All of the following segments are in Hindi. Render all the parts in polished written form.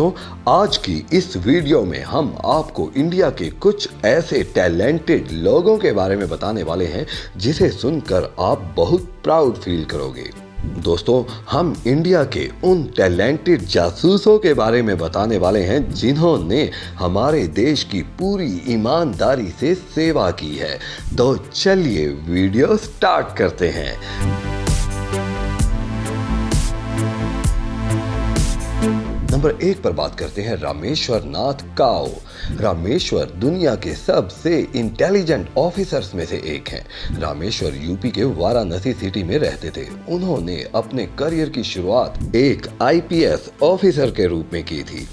दोस्तों, आज की इस वीडियो में हम आपको इंडिया के कुछ ऐसे टैलेंटेड लोगों के बारे में बताने वाले हैं जिसे सुनकर आप बहुत प्राउड फील करोगे। दोस्तों, हम इंडिया के उन टैलेंटेड जासूसों के बारे में बताने वाले हैं जिन्होंने हमारे देश की पूरी ईमानदारी से सेवा की है। तो चलिए वीडियो स्टार्ट करते हैं। नंबर 1 पर बात करते हैं रामेश्वर नाथ काओ। रामेश्वर दुनिया के सबसे इंटेलिजेंट ऑफिसर्स में से एक हैं। रामेश्वर यूपी के वाराणसी सिटी में रहते थे। उन्होंने अपने करियर की शुरुआत एक आईपीएस ऑफिसर के रूप में की थी।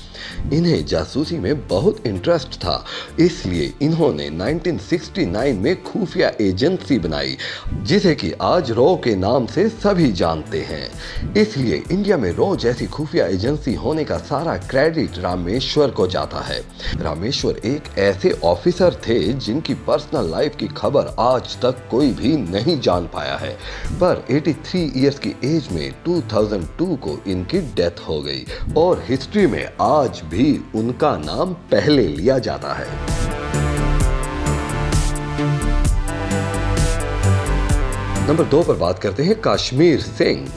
इन्हें जासूसी में बहुत इंटरेस्ट था, इसलिए इन्होंने 1969 में खुफिया एजेंसी बनाई जिसे कि आज रॉ के नाम से सभी जानते हैं। इसलिए इंडिया में रॉ जैसी खुफिया एजेंसी होने का सारा क्रेडिट रामेश्वर को जाता है। रामेश्वर एक ऐसे ऑफिसर थे जिनकी पर्सनल लाइफ की खबर आज तक कोई भी नहीं जान पाया है, पर 83 इयर्स की एज में 2002 को इनकी डेथ हो गई और हिस्ट्री में आज भी उनका नाम पहले लिया जाता है। नंबर 2 पर बात करते हैं कश्मीर सिंह।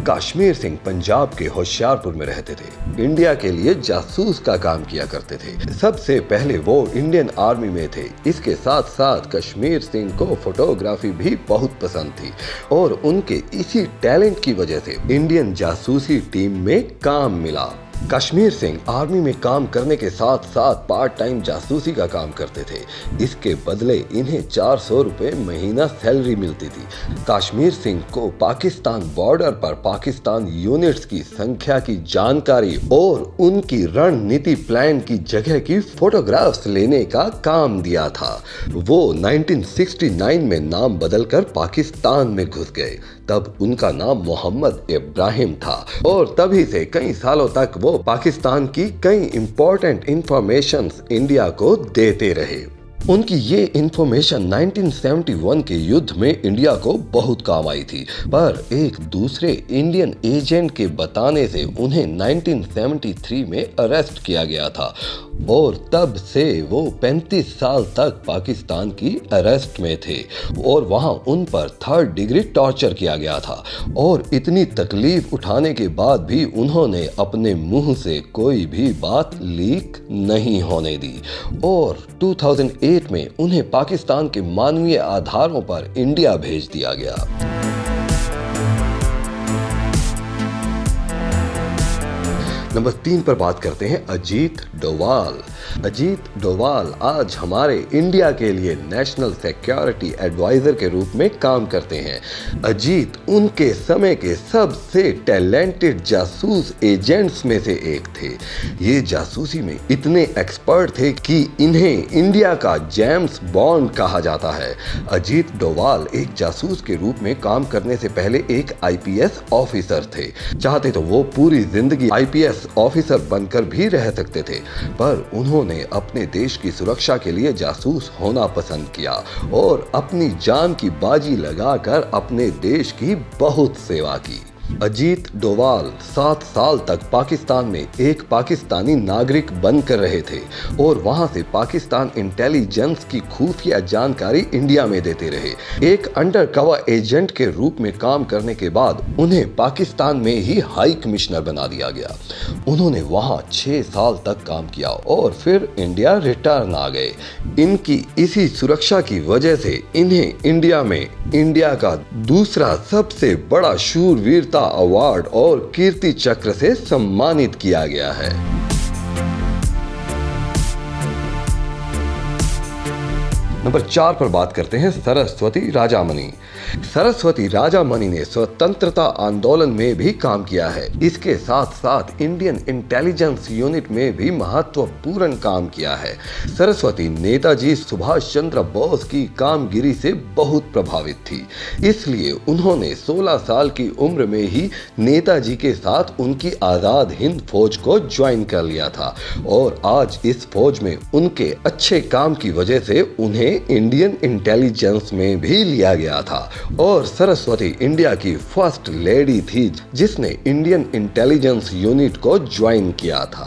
कश्मीर सिंह पंजाब के होशियारपुर में रहते थे। इंडिया के लिए जासूस का काम किया करते थे। सबसे पहले वो इंडियन आर्मी में थे। इसके साथ साथ कश्मीर सिंह को फोटोग्राफी भी बहुत पसंद थी और उनके इसी टैलेंट की वजह से इंडियन जासूसी टीम में काम मिला। कश्मीर सिंह आर्मी में काम करने के साथ साथ पार्ट टाइम जासूसी का काम करते थे। इसके बदले इन्हें 400 रुपए महीना सैलरी मिलती थी। कश्मीर सिंह को पाकिस्तान बॉर्डर पर पाकिस्तान यूनिट्स की संख्या की जानकारी और उनकी रणनीति प्लान की जगह की फोटोग्राफ्स लेने का काम दिया था। वो 1969 में नाम बदलकर पाकिस्तान में घुस गए। तब उनका नाम मोहम्मद इब्राहिम था और तभी से कई सालों तक वो पाकिस्तान की कई इंपॉर्टेंट इंफॉर्मेशंस इंडिया को देते रहे। उनकी ये इंफॉर्मेशन 1971 के युद्ध में इंडिया को बहुत काम आई थी, पर एक दूसरे इंडियन एजेंट के बताने से उन्हें 1973 में अरेस्ट किया गया था और तब से वो 35 साल तक पाकिस्तान की अरेस्ट में थे और वहाँ उन पर 3rd डिग्री टॉर्चर किया गया था। और इतनी तकलीफ उठाने के बाद भी उन्होंने अपने मुंह से कोई भी बात लीक नहीं होने दी और 2008 में उन्हें पाकिस्तान के मानवीय आधारों पर इंडिया भेज दिया गया। नंबर 3 पर बात करते हैं अजीत डोवाल। अजीत डोवाल आज हमारे इंडिया के लिए नेशनल सिक्योरिटी एडवाइजर के रूप में काम करते हैं। अजीत उनके समय के सबसे टैलेंटेड जासूस एजेंट्स में से एक थे। ये जासूसी में इतने एक्सपर्ट थे कि इन्हें इंडिया का जेम्स बॉन्ड कहा जाता है। अजीत डोवाल एक जासूस के रूप में काम करने से पहले एक आईपीएस ऑफिसर थे। चाहते तो वो पूरी जिंदगी आईपीएस ऑफिसर बनकर भी रह सकते थे, पर उन्होंने अपने देश की सुरक्षा के लिए जासूस होना पसंद किया और अपनी जान की बाजी लगाकर अपने देश की बहुत सेवा की। अजीत डोवाल 7 साल तक पाकिस्तान में एक पाकिस्तानी नागरिक बनकर रहे थे और वहां से पाकिस्तान इंटेलिजेंस की खुफिया जानकारी इंडिया में देते रहे। एक अंडरकवर एजेंट के रूप में काम करने के बाद उन्हें पाकिस्तान में ही हाई कमिश्नर बना दिया गया। उन्होंने वहां 6 साल तक काम किया और फिर इंडिया रिटर्न आ गए। इनकी इसी सुरक्षा की वजह से इन्हें इंडिया में इंडिया का दूसरा सबसे बड़ा शूरवीरता अवार्ड और कीर्ति चक्र से सम्मानित किया गया है। नंबर 4 पर बात करते हैं सरस्वती राजामणि। सरस्वती राजामणि ने स्वतंत्रता आंदोलन में भी काम किया है। इसके साथ साथ इंडियन इंटेलिजेंस यूनिट में भी महत्वपूर्ण काम किया है। सरस्वती नेताजी सुभाष चंद्र बोस की कामगिरी से बहुत प्रभावित थी, इसलिए उन्होंने 16 साल की उम्र में ही नेताजी के साथ उनकी आजाद हिंद फौज को ज्वाइन कर लिया था और आज इस फौज में उनके अच्छे काम की वजह से उन्हें इंडियन इंटेलिजेंस में भी लिया गया था और सरस्वती इंडिया की फर्स्ट लेडी थी जिसने इंडियन इंटेलिजेंस यूनिट को ज्वाइन किया था।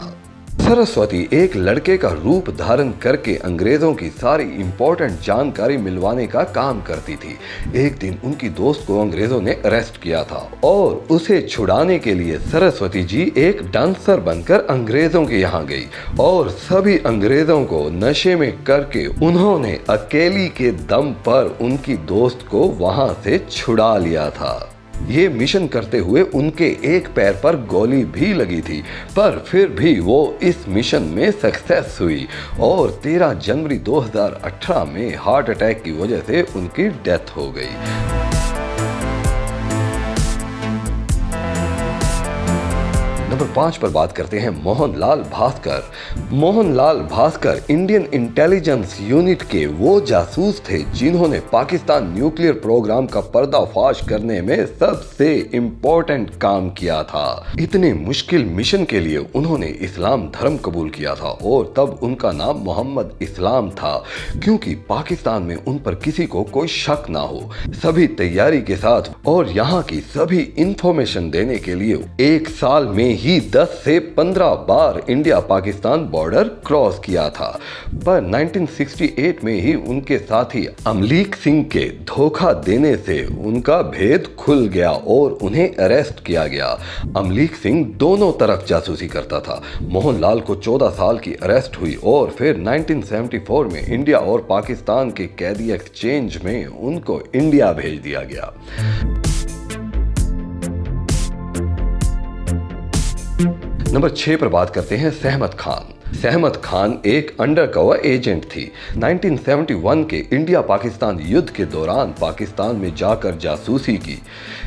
सरस्वती एक लड़के का रूप धारण करके अंग्रेजों की सारी इंपॉर्टेंट जानकारी मिलवाने का काम करती थी। एक दिन उनकी दोस्त को अंग्रेजों ने अरेस्ट किया था और उसे छुड़ाने के लिए सरस्वती जी एक डांसर बनकर अंग्रेजों के यहाँ गई और सभी अंग्रेजों को नशे में करके उन्होंने अकेली के दम पर उनकी दोस्त को वहां से छुड़ा लिया था। ये मिशन करते हुए उनके एक पैर पर गोली भी लगी थी, पर फिर भी वो इस मिशन में सक्सेस हुई और 13 जनवरी 2018 में हार्ट अटैक की वजह से उनकी डेथ हो गई। नंबर 5 पर बात करते हैं Mohanlal Bhaskar. Mohanlal Bhaskar Indian intelligence unit के वो जासूस थे जिन्होंने पाकिस्तान न्यूक्लियर प्रोग्राम का पर्दाफाश करने में सबसे इम्पोर्टेंट काम किया था। इतने मुश्किल मिशन के लिए उन्होंने इस्लाम धर्म कबूल किया था और तब उनका नाम मोहम्मद इस्लाम था, क्योंकि पाकिस्तान में उन पर किसी को कोई शक ना हो। सभी तैयारी के साथ और यहाँ की सभी इंफॉर्मेशन देने के लिए एक साल में ही 10 से 15 बार इंडिया पाकिस्तान बॉर्डर क्रॉस किया था, पर 1968 में ही उनके साथी अमलीक सिंह के धोखा देने से उनका भेद खुल गया और उन्हें अरेस्ट किया गया। अमलीक सिंह दोनों तरफ जासूसी करता था। मोहनलाल को 14 साल की अरेस्ट हुई और फिर 1974 में इंडिया और पाकिस्तान के कैदी एक्सचेंज में उनको इंडिया भेज दिया गया। नंबर 6 पर बात करते हैं सहमत खान। सहमत खान एक अंडरकवर एजेंट थी। 1971 के इंडिया पाकिस्तान युद्ध के दौरान पाकिस्तान में जाकर जासूसी की।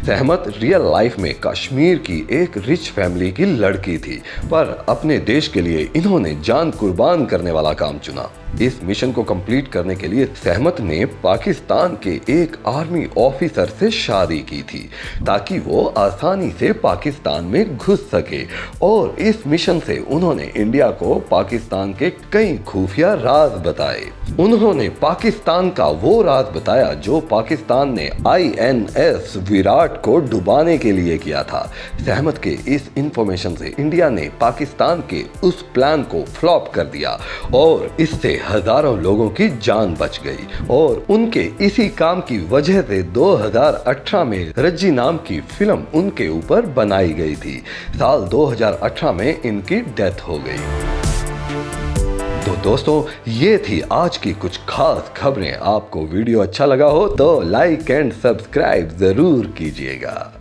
सहमत रियल लाइफ में कश्मीर की एक रिच फैमिली की लड़की थी, पर अपने देश के लिए इन्होंने जान कुर्बान करने वाला काम चुना। इस मिशन को कंप्लीट करने के लिए सहमत ने पाकिस्तान के एक आर्मी ऑफिसर से शादी की थी ताकि वो आसानी से पाकिस्तान में घुस सके, और इस मिशन से उन्होंने इंडिया को पाकिस्तान के कई खुफिया राज बताए। उन्होंने पाकिस्तान का वो राज बताया जो पाकिस्तान ने INS विराट को डुबाने के लिए किया था। सहमत के इस इंफॉर्मेशन से इंडिया ने पाकिस्तान के उस प्लान को फ्लॉप कर दिया और इससे हजारों लोगों की जान बच गई, और उनके इसी काम की वजह से 2018 में रज्जी नाम की फिल्म उनके ऊपर बनाई गई थी। साल 2018 में इनकी डेथ हो गई। तो दोस्तों, ये थी आज की कुछ खास खबरें। आपको वीडियो अच्छा लगा हो तो लाइक एंड सब्सक्राइब जरूर कीजिएगा।